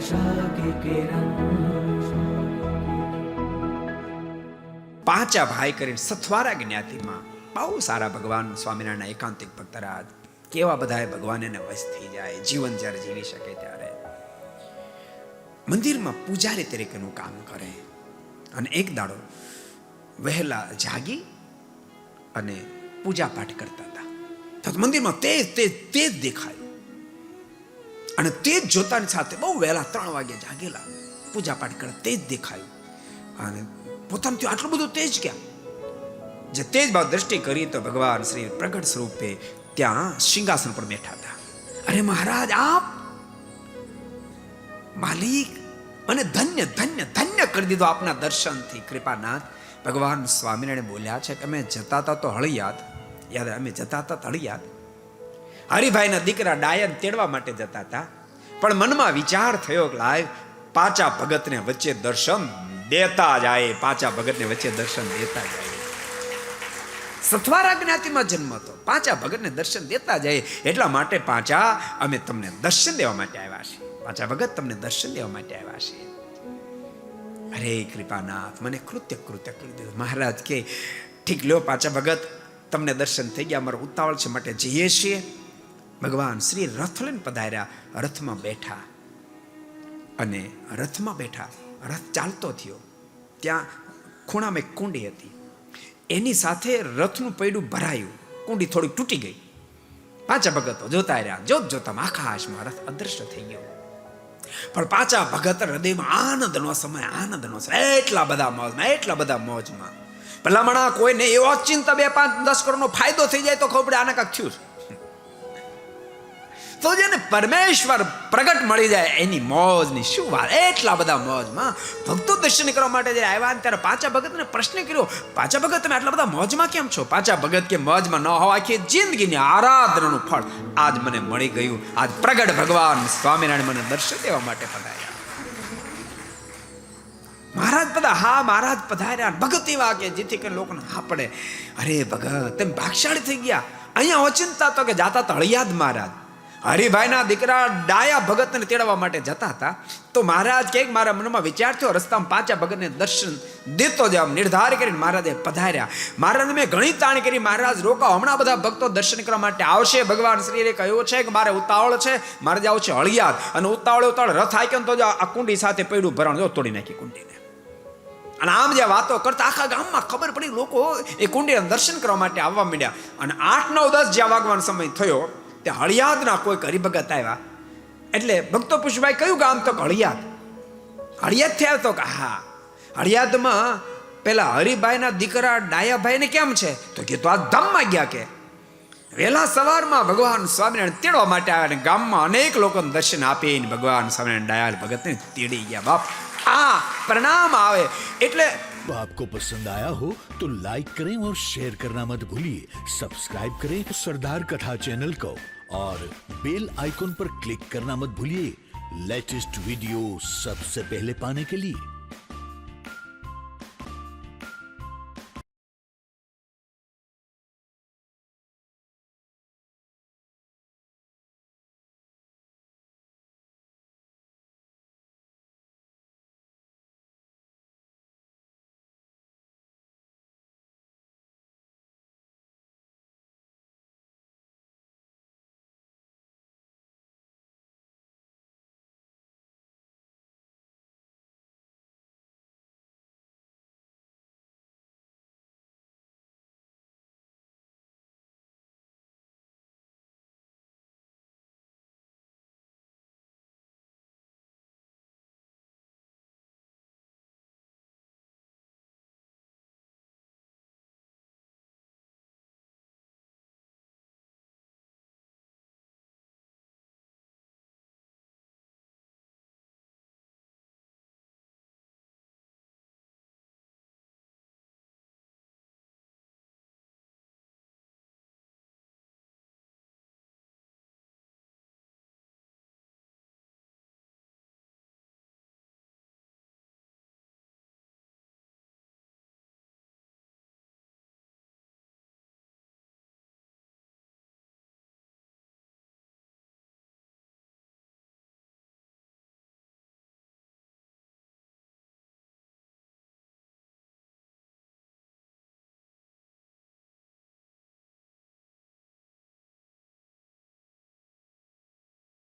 आशा की किरण। પાંચા ભાઈ કરીને સથવારા જ્ઞાતિમાં બહુ સારા ભગવાન સ્વામિનારાયણ એકાંતિક ભક્તરાજ, કેવા બધાએ ભગવાન એને વશ થઈ જાય, જીવન જ્યારે જીવી શકે ત્યારે મંદિરમાં પૂજારી તરીકેનું કામ કરે. અને એક દાડો વહેલા જાગી અને પૂજા પાઠ કરતા હતા. તો મંદિરમાં તેજ દેખાયું. અને તેજ જોતાની સાથે બહુ વહેલા 3 વાગે જાગેલા પૂજા પાઠ કરે, તેજ દેખાયું. અને પોતાનું આટલું બધું તેજ ક્યાં? જે તેજ બાદ દ્રષ્ટિ કરી તો ભગવાન શ્રી પ્રગટ સ્વરૂપે ત્યાં સિંહાસન પર બેઠા હતા. અરે મહારાજ, આપ માલિક, અને ધન્ય ધન્ય ધન્ય કરી દીધો આપના દર્શનથી. કૃપાનાથ ભગવાન સ્વામિનારાયણ બોલ્યા છે કે અમે જતા હતા તો હળિયાદ, યાદ અમે જતા હતા હળિયાદ, હરિભાઈના દીકરા ડાયન તેડવા માટે જતા હતા. પણ મનમાં વિચાર થયો કે લાય પાંચા ભગતને વચ્ચે દર્શન દેતા જાય, પાંચા ભગતને વચ્ચે દર્શન દેતા જાય. સથવારા જ્ઞાતિમાં જન્મ હતો, પાંચા ભગતને દર્શન દેતા જાય. એટલા માટે પાંચા અમે તમને દર્શન દેવા માટે આવ્યા છીએ. પાંચા ભગત તમને દર્શન દેવા માટે આવ્યા છીએ. અરે કૃપાનાથ, મને કૃત્ય કરી દીધું. મહારાજ કે ઠીક લ્યો પાંચા ભગત, તમને દર્શન થઈ ગયા, અમારો ઉતાવળ છે માટે જઈએ છીએ. ભગવાન શ્રી રથ લઈને પધાર્યા, રથમાં બેઠા. અને રથમાં બેઠા, રથ ચાલતો થયો. ત્યાં ખૂણામાં એક કુંડી હતી, એની સાથે રથનું પૈડું ભરાયું, કુંડી થોડી તૂટી ગઈ. પાંચા ભગતો જોતા રહ્યા, જોતામાં આકાશમાં રથ અદૃશ્ય થઈ ગયો. પણ પાંચા ભગત હૃદયમાં આનંદનો સમય, એટલા બધા મોજમાં. ભલામણા કોઈને એવો ચિંતા 2-5-10 કરોડનો ફાયદો થઈ જાય તો ખબર પડે આને કાંક થયું. તો જેને પરમેશ્વર પ્રગટ મળી જાય એની મોજની શું વાત. એટલા બધા મોજમાં ભક્તો દર્શન કરવા માટે જ્યારે આવ્યા ત્યારે પાંચા ભગતને પ્રશ્ન કર્યો, પાંચા ભગત તમે આટલા બધા મોજમાં કેમ છો? પાંચા ભગત કે મોજમાં ન હોવા, આખી જિંદગીની આરાધનાનું ફળ આજ મને મળી ગયું. આજ પ્રગટ ભગવાન સ્વામિનારાયણ મને દર્શન દેવા માટે પધાર્યા. મહારાજ પધાર્યા. ભગત એવા કે જેથી કરીને લોકોને હા પડે, અરે ભગત તમે ભાગશાળી થઈ ગયા. અહીંયા ઓચિંતા તો કે જાતા તો હળિયાદ મહારાજ હરિભાઈના દીકરા ડાયા ભગતને તેડવા માટે જતા હતા. તો મહારાજ કે મારા મનમાં વિચાર થયો, રસ્તામાં પાંચા ભગતને દર્શન દેતો જ આમ નિર્ધાર કરીને મહારાજે પધાર્યા. મહારાજને મેં ઘણી તાણ કરી, મહારાજ રોકાઓ, હમણાં બધા ભક્તો દર્શન કરવા માટે આવશે. ભગવાન શ્રીએ કહ્યું છે કે મારે ઉતાવળ છે, મારે જાવ છે હળિયાદ. અને ઉતાવળ રથ આક્યો તો આ કુંડી સાથે પૈડું ભરાણ તોડી નાખી કુંડીને. અને આમ જે વાતો કરતા આખા ગામમાં ખબર પડી, લોકો એ કુંડીના દર્શન કરવા માટે આવવા માંડ્યા. અને 8, 9, 10 જ્યાં વાગવાનો સમય થયો તે હળિયાદના કોઈ હરિભગત આવ્યા. એટલે ભક્તો પૂછભાઈ કયું ગામ? તો હળિયાદ થી આવ્યો. તો કે હા, હળિયાદમાં પેલા હરિભાઈના દીકરા ડાયાભાઈને કેમ છે? તો કે તો આ ધામમાં ગયા. કે વહેલા સવારમાં ભગવાન સ્વામિનારાયણ તેડવા માટે આવ્યા. અને ગામમાં અનેક લોકોને દર્શન આપીને ભગવાન સ્વામિનારાયણ ડાયાલ ભગતને તેડી ગયા. બાપ આ प्रणाम आवे એટલે तो आपको पसंद आया हो तो लाइक करें और शेयर करना मत भूलिए. सब्सक्राइब करें सरदार कथा चैनल को और बेल आइकॉन पर क्लिक करना मत भूलिए लेटेस्ट वीडियो सबसे पहले पाने के लिए.